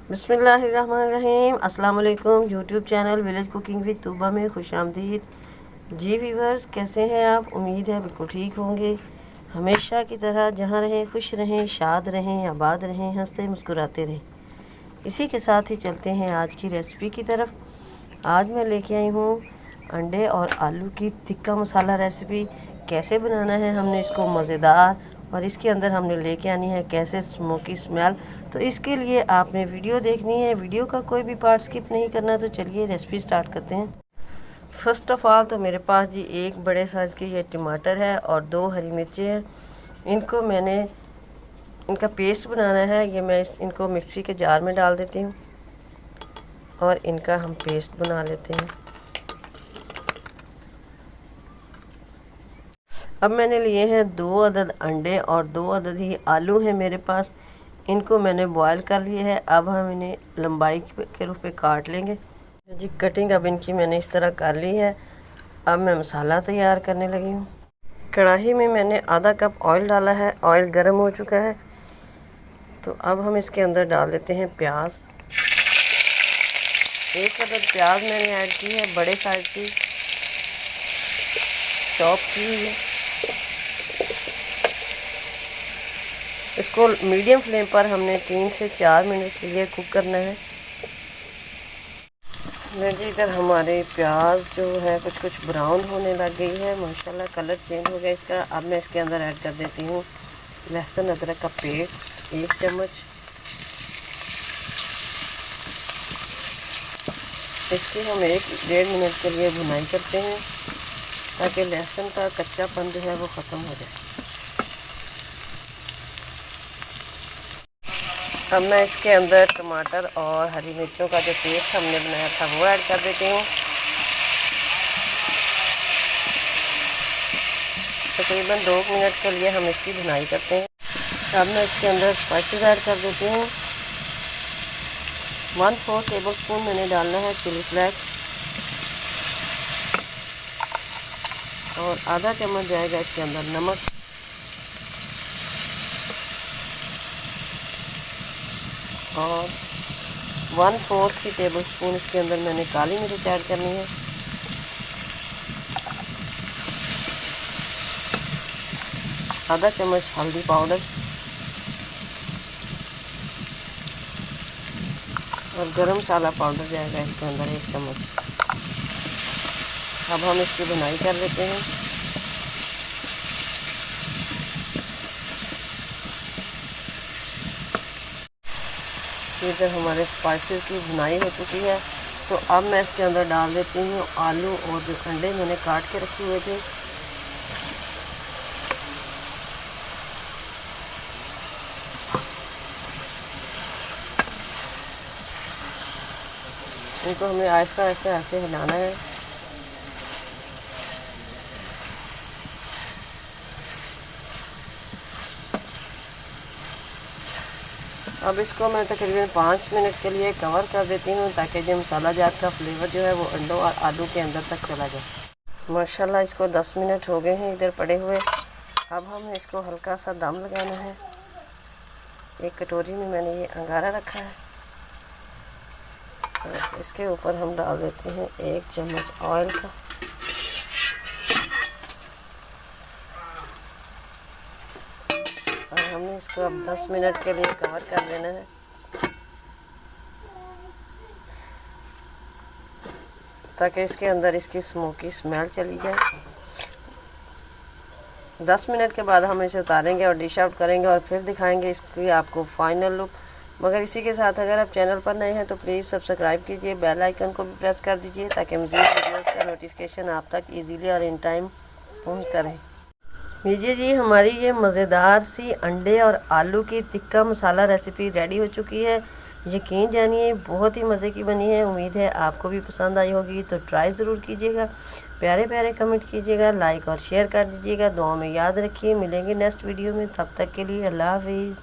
बिस्मिल्लाहिर्रहमानिर्रहीम। अस्सलाम वालेकुम। YouTube channel village cooking with Tooba में खुशामदीद। जी व्यूअर्स, कैसे हैं आप? उम्मीद है बिल्कुल ठीक होंगे। हमेशा की तरह जहाँ रहें खुश रहें, शाद रहें, आबाद रहें, हंसते मुस्कुराते रहें। इसी के साथ ही चलते हैं आज की रेसिपी की तरफ। आज मैं लेके आई हूँ अंडे और आलू की टिक्का मसाला रेसिपी। कैसे बनाना है हमने इसको मज़ेदार, और इसके अंदर हमने लेके आनी है कैसे स्मोकी स्मेल। तो इसके लिए आपने वीडियो देखनी है, वीडियो का कोई भी पार्ट स्किप नहीं करना। तो चलिए रेसिपी स्टार्ट करते हैं। फर्स्ट ऑफ ऑल तो मेरे पास जी एक बड़े साइज़ की ये टमाटर है और 2 हरी मिर्चें हैं। इनको मैंने इनका पेस्ट बनाना है। ये मैं इनको मिक्सी के जार में डाल देती हूँ और इनका हम पेस्ट बना लेते हैं। अब मैंने लिए हैं 2 अदद अंडे और 2 अदद ही आलू हैं मेरे पास। इनको मैंने बॉयल कर लिया है। अब हम इन्हें लंबाई के रूप में काट लेंगे जी। कटिंग अब इनकी मैंने इस तरह कर ली है। अब मैं मसाला तैयार करने लगी हूँ। कढ़ाई में मैंने आधा कप ऑयल डाला है। ऑयल गर्म हो चुका है तो अब हम इसके अंदर डाल देते हैं प्याज। 1 अदद प्याज मैंने ऐड की है, बड़े साइज की चॉप की हुई है। इसको मीडियम फ्लेम पर हमने 3 से 4 मिनट के लिए कुक करना है। जी इधर हमारे प्याज जो है कुछ ब्राउन होने लग गई है, माशाल्लाह कलर चेंज हो गया इसका। अब मैं इसके अंदर ऐड कर देती हूँ लहसुन अदरक का पेस्ट 1 चम्मच। इसकी हम 1-1.5 मिनट के लिए भुनाई करते हैं ताकि लहसुन का कच्चापन जो है वो ख़त्म हो जाए। अब मैं इसके अंदर टमाटर और हरी मिर्चों का जो पेस्ट हमने बनाया था वो ऐड कर देती हूँ। तकरीबन 2 मिनट के लिए हम इसकी भुनाई करते हैं। अब मैं इसके अंदर स्पाइसेस ऐड कर देती हूँ। 1/4 टेबल स्पून मैंने डालना है चिली फ्लेक्स और आधा चम्मच जाएगा इसके अंदर नमक और 1/4 टेबल स्पून इसके अंदर मैंने काली मिर्च ऐड करनी है। आधा चम्मच हल्दी पाउडर और गरम मसाला पाउडर जाएगा इसके अंदर 1 चम्मच। अब हम इसकी भुनाई कर लेते हैं। इधर हमारे स्पाइसेस की भुनाई हो चुकी है तो अब मैं इसके अंदर डाल देती हूँ आलू और जो अंडे मैंने काट के रखे हुए थे। इनको हमें आहिस्ता आहिस्ता ऐसे हिलाना है। अब इसको मैं तकरीबन 5 मिनट के लिए कवर कर देती हूँ ताकि जो मसाला जात का फ्लेवर जो है वो अंडों और आलू के अंदर तक चला जाए। माशाल्लाह इसको 10 मिनट हो गए हैं इधर पड़े हुए। अब हमें इसको हल्का सा दम लगाना है। एक कटोरी में मैंने ये अंगारा रखा है तो इसके ऊपर हम डाल देते हैं 1 चम्मच ऑयल का। और हमने इसको अब 10 मिनट के लिए कवर कर देना है ताकि इसके अंदर इसकी स्मोकी स्मेल चली जाए। 10 मिनट के बाद हम इसे उतारेंगे और डिश आउट करेंगे और फिर दिखाएंगे इसकी आपको फाइनल लुक। मगर इसी के साथ अगर आप चैनल पर नए हैं तो प्लीज़ सब्सक्राइब कीजिए, बेल आइकन को भी प्रेस कर दीजिए ताकि मज़ीद वीडियोस का नोटिफिकेशन आप तक इजीली और इन टाइम पहुंचता रहे। लीजिए जी, हमारी ये मज़ेदार सी अंडे और आलू की टिक्का मसाला रेसिपी रेडी हो चुकी है। यकीन जानिए बहुत ही मज़े की बनी है। उम्मीद है आपको भी पसंद आई होगी तो ट्राई ज़रूर कीजिएगा। प्यारे प्यारे कमेंट कीजिएगा, लाइक और शेयर कर दीजिएगा। दुआ में याद रखिए। मिलेंगे नेक्स्ट वीडियो में, तब तक के लिए अल्लाह हाफिज़।